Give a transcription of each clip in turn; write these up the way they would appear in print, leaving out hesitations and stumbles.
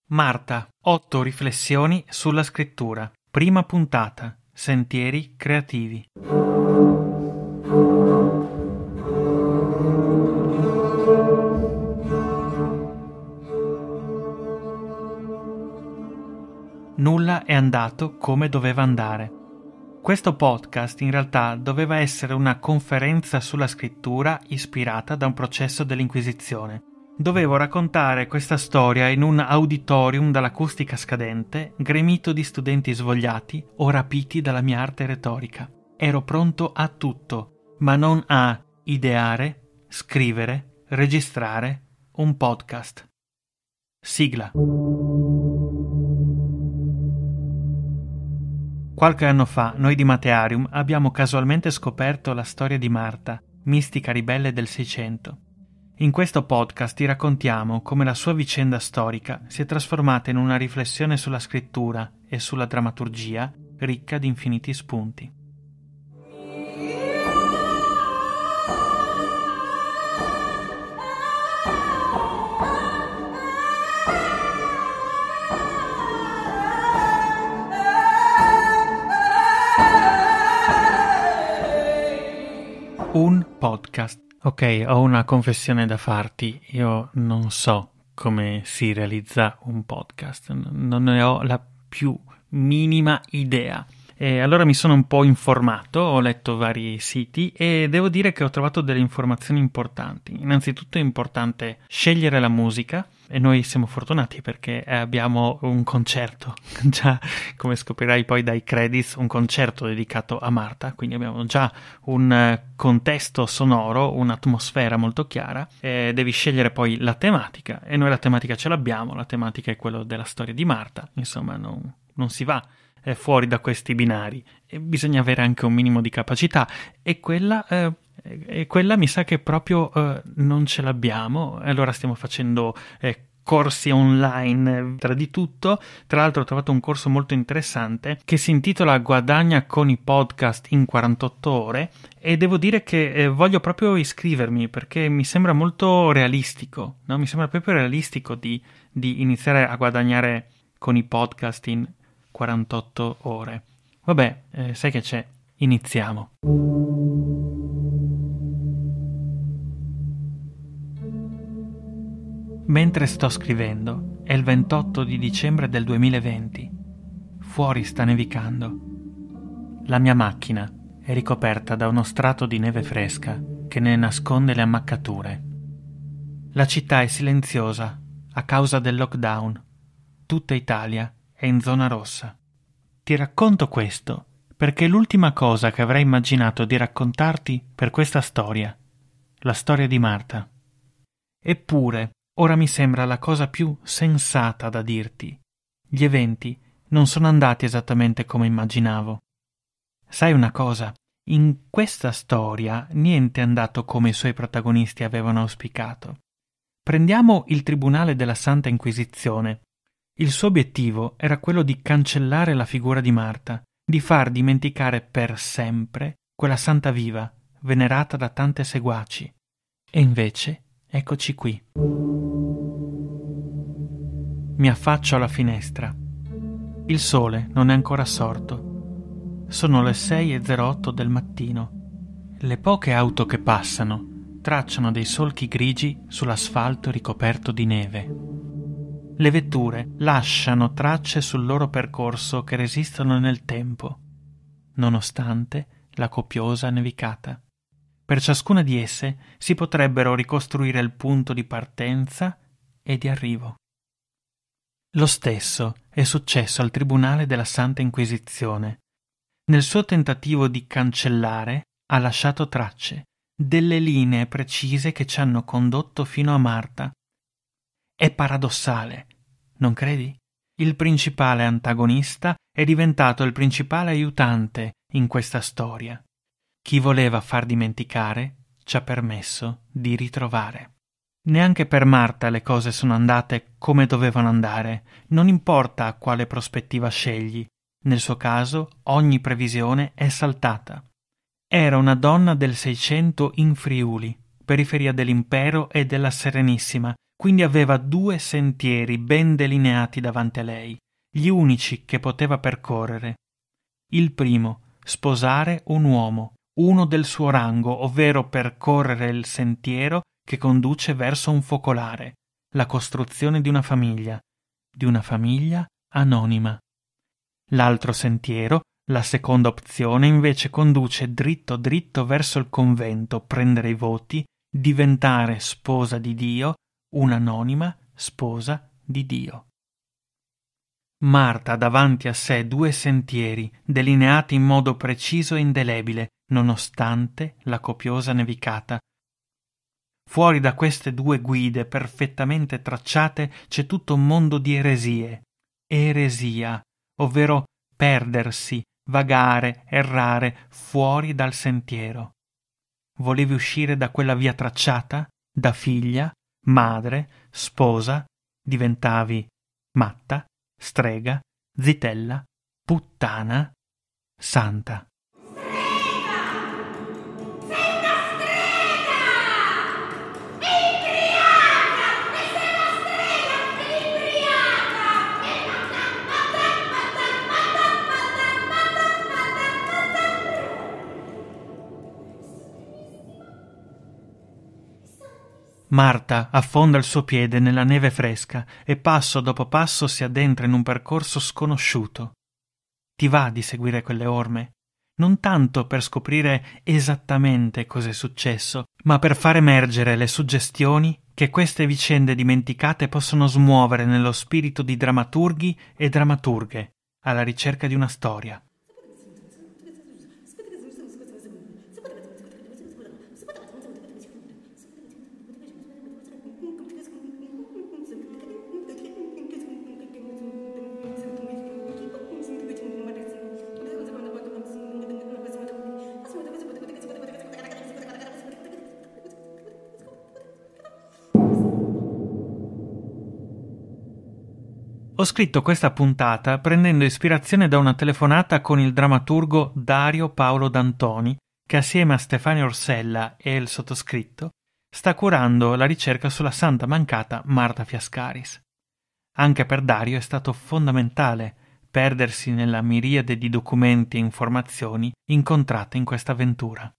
Marta, 8 riflessioni sulla scrittura. Prima puntata. Sentieri creativi. Nulla è andato come doveva andare. Questo podcast in realtà doveva essere una conferenza sulla scrittura ispirata da un processo dell'Inquisizione. Dovevo raccontare questa storia in un auditorium dall'acustica scadente, gremito di studenti svogliati o rapiti dalla mia arte retorica. Ero pronto a tutto, ma non a ideare, scrivere, registrare un podcast. Sigla. Qualche anno fa, noi di Matearium abbiamo casualmente scoperto la storia di Marta, mistica ribelle del Seicento. In questo podcast ti raccontiamo come la sua vicenda storica si è trasformata in una riflessione sulla scrittura e sulla drammaturgia ricca di infiniti spunti. Un podcast. Ok, ho una confessione da farti. Io non so come si realizza un podcast, non ne ho la più minima idea. E allora mi sono un po' informato, ho letto vari siti e devo dire che ho trovato delle informazioni importanti. Innanzitutto è importante scegliere la musica e noi siamo fortunati perché abbiamo un concerto, già come scoprirai poi dai credits, un concerto dedicato a Marta, quindi abbiamo già un contesto sonoro, un'atmosfera molto chiara. Devi scegliere poi la tematica e noi la tematica ce l'abbiamo, la tematica è quella della storia di Marta, insomma non si va fuori da questi binari e bisogna avere anche un minimo di capacità e quella mi sa che proprio non ce l'abbiamo. Allora stiamo facendo corsi online tra di tutto. Tra l'altro ho trovato un corso molto interessante che si intitola Guadagna con i podcast in 48 ore e devo dire che voglio proprio iscrivermi perché mi sembra molto realistico, no? Mi sembra proprio realistico di iniziare a guadagnare con i podcast in 48 ore. Vabbè, sai che c'è? Iniziamo. Mentre sto scrivendo, è il 28 di dicembre del 2020. Fuori sta nevicando. La mia macchina è ricoperta da uno strato di neve fresca che ne nasconde le ammaccature. La città è silenziosa a causa del lockdown. Tutta Italia è in zona rossa. Ti racconto questo perché è l'ultima cosa che avrei immaginato di raccontarti per questa storia, la storia di Marta. Eppure, ora mi sembra la cosa più sensata da dirti. Gli eventi non sono andati esattamente come immaginavo. Sai una cosa? In questa storia niente è andato come i suoi protagonisti avevano auspicato. Prendiamo il Tribunale della Santa Inquisizione. Il suo obiettivo era quello di cancellare la figura di Marta, di far dimenticare per sempre quella santa viva, venerata da tante seguaci. E invece, eccoci qui. Mi affaccio alla finestra. Il sole non è ancora sorto. Sono le 6:08 del mattino. Le poche auto che passano tracciano dei solchi grigi sull'asfalto ricoperto di neve. Le vetture lasciano tracce sul loro percorso che resistono nel tempo, nonostante la copiosa nevicata. Per ciascuna di esse si potrebbero ricostruire il punto di partenza e di arrivo. Lo stesso è successo al Tribunale della Santa Inquisizione. Nel suo tentativo di cancellare ha lasciato tracce, delle linee precise che ci hanno condotto fino a Marta. È paradossale, non credi? Il principale antagonista è diventato il principale aiutante in questa storia. Chi voleva far dimenticare ci ha permesso di ritrovare. Neanche per Marta le cose sono andate come dovevano andare, non importa quale prospettiva scegli. Nel suo caso ogni previsione è saltata. Era una donna del Seicento in Friuli, periferia dell'impero e della Serenissima, quindi aveva 2 sentieri ben delineati davanti a lei, gli unici che poteva percorrere. Il primo, sposare un uomo, uno del suo rango, ovvero percorrere il sentiero che conduce verso un focolare, la costruzione di una famiglia anonima. L'altro sentiero, la seconda opzione, invece conduce dritto dritto verso il convento, prendere i voti, diventare sposa di Dio, un'anonima sposa di Dio. Marta ha davanti a sé 2 sentieri, delineati in modo preciso e indelebile, nonostante la copiosa nevicata. Fuori da queste 2 guide perfettamente tracciate c'è tutto un mondo di eresie. Eresia, ovvero perdersi, vagare, errare fuori dal sentiero. Volevi uscire da quella via tracciata? Da figlia, madre, sposa, diventavi matta, strega, zitella, puttana, santa. Marta affonda il suo piede nella neve fresca e passo dopo passo si addentra in un percorso sconosciuto. Ti va di seguire quelle orme? Non tanto per scoprire esattamente cos'è successo, ma per far emergere le suggestioni che queste vicende dimenticate possono smuovere nello spirito di drammaturghi e drammaturghe, alla ricerca di una storia. Ho scritto questa puntata prendendo ispirazione da una telefonata con il drammaturgo Dario Paolo D'Antoni, che assieme a Stefania Orsella e il sottoscritto sta curando la ricerca sulla santa mancata Marta Fiascaris. Anche per Dario è stato fondamentale perdersi nella miriade di documenti e informazioni incontrate in questa avventura.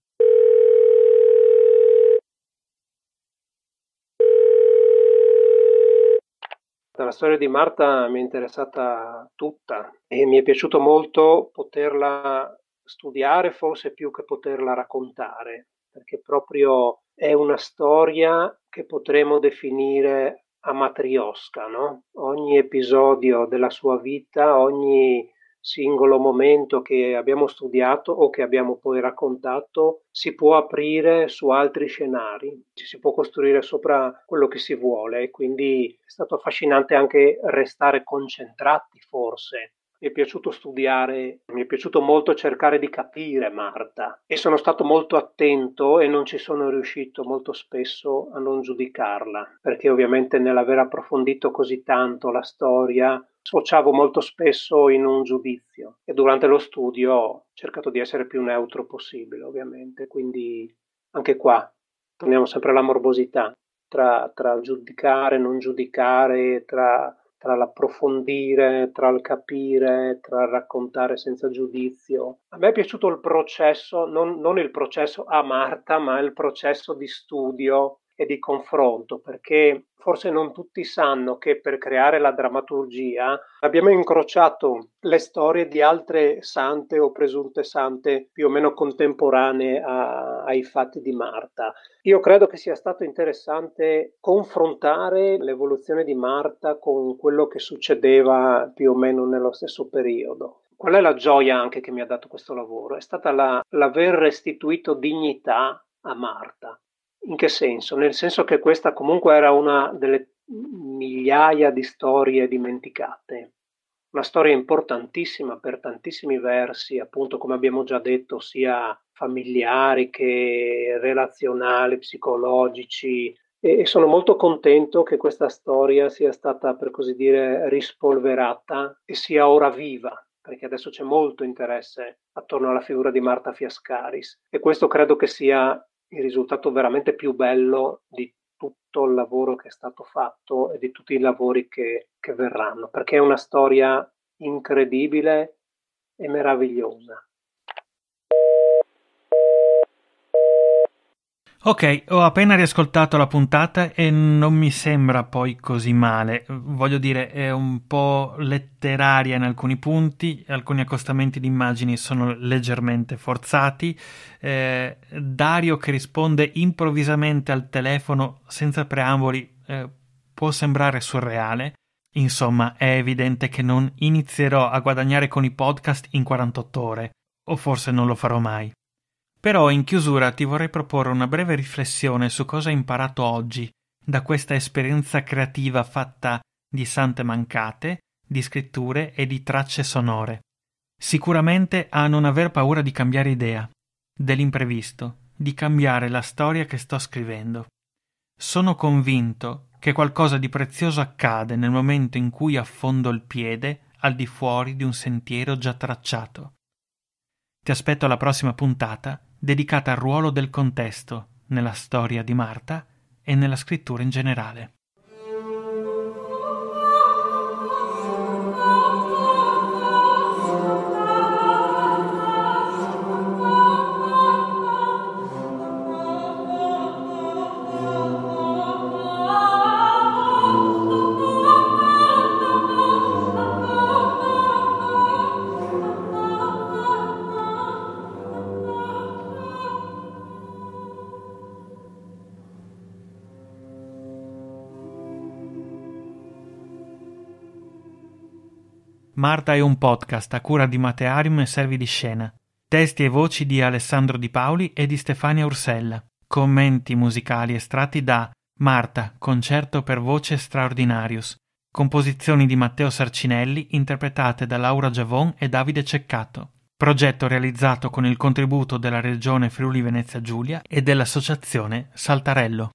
La storia di Marta mi è interessata tutta e mi è piaciuto molto poterla studiare, forse più che poterla raccontare, perché proprio è una storia che potremmo definire a matrioska, no? Ogni episodio della sua vita, ogni singolo momento che abbiamo studiato o che abbiamo poi raccontato si può aprire su altri scenari, ci si può costruire sopra quello che si vuole e quindi è stato affascinante anche restare concentrati forse. Mi è piaciuto studiare, mi è piaciuto molto cercare di capire Marta e sono stato molto attento e non ci sono riuscito molto spesso a non giudicarla, perché ovviamente nell'aver approfondito così tanto la storia sfociavo molto spesso in un giudizio e durante lo studio ho cercato di essere più neutro possibile, ovviamente, quindi anche qua torniamo sempre alla morbosità tra giudicare, non giudicare, tra l'approfondire, tra il capire, tra il raccontare senza giudizio. A me è piaciuto il processo, non il processo a Marta, ma il processo di studio e di confronto, perché forse non tutti sanno che per creare la drammaturgia abbiamo incrociato le storie di altre sante o presunte sante più o meno contemporanee ai fatti di Marta. Io credo che sia stato interessante confrontare l'evoluzione di Marta con quello che succedeva più o meno nello stesso periodo. Qual è la gioia anche che mi ha dato questo lavoro? È stata l'aver restituito dignità a Marta. In che senso? Nel senso che questa comunque era una delle migliaia di storie dimenticate. Una storia importantissima per tantissimi versi, appunto come abbiamo già detto, sia familiari che relazionali, psicologici. E sono molto contento che questa storia sia stata, per così dire, rispolverata e sia ora viva, perché adesso c'è molto interesse attorno alla figura di Marta Fiascaris e questo credo che sia il risultato veramente più bello di tutto il lavoro che è stato fatto e di tutti i lavori che verranno, perché è una storia incredibile e meravigliosa. Ok, ho appena riascoltato la puntata e non mi sembra poi così male. Voglio dire, è un po' letteraria in alcuni punti, alcuni accostamenti di immagini sono leggermente forzati. Dario che risponde improvvisamente al telefono senza preamboli può sembrare surreale. Insomma, è evidente che non inizierò a guadagnare con i podcast in 48 ore, o forse non lo farò mai. Però in chiusura ti vorrei proporre una breve riflessione su cosa hai imparato oggi da questa esperienza creativa fatta di sante mancate, di scritture e di tracce sonore. Sicuramente a non aver paura di cambiare idea, dell'imprevisto, di cambiare la storia che sto scrivendo. Sono convinto che qualcosa di prezioso accade nel momento in cui affondo il piede al di fuori di un sentiero già tracciato. Ti aspetto alla prossima puntata dedicata al ruolo del contesto nella storia di Marta e nella scrittura in generale. Marta è un podcast a cura di Matearium e Servi di Scena. Testi e voci di Alessandro Di Paoli e di Stefania Ursella. Commenti musicali estratti da Marta, concerto per voce Straordinarius. Composizioni di Matteo Sarcinelli interpretate da Laura Giavon e Davide Ceccato. Progetto realizzato con il contributo della Regione Friuli Venezia Giulia e dell'Associazione Saltarello.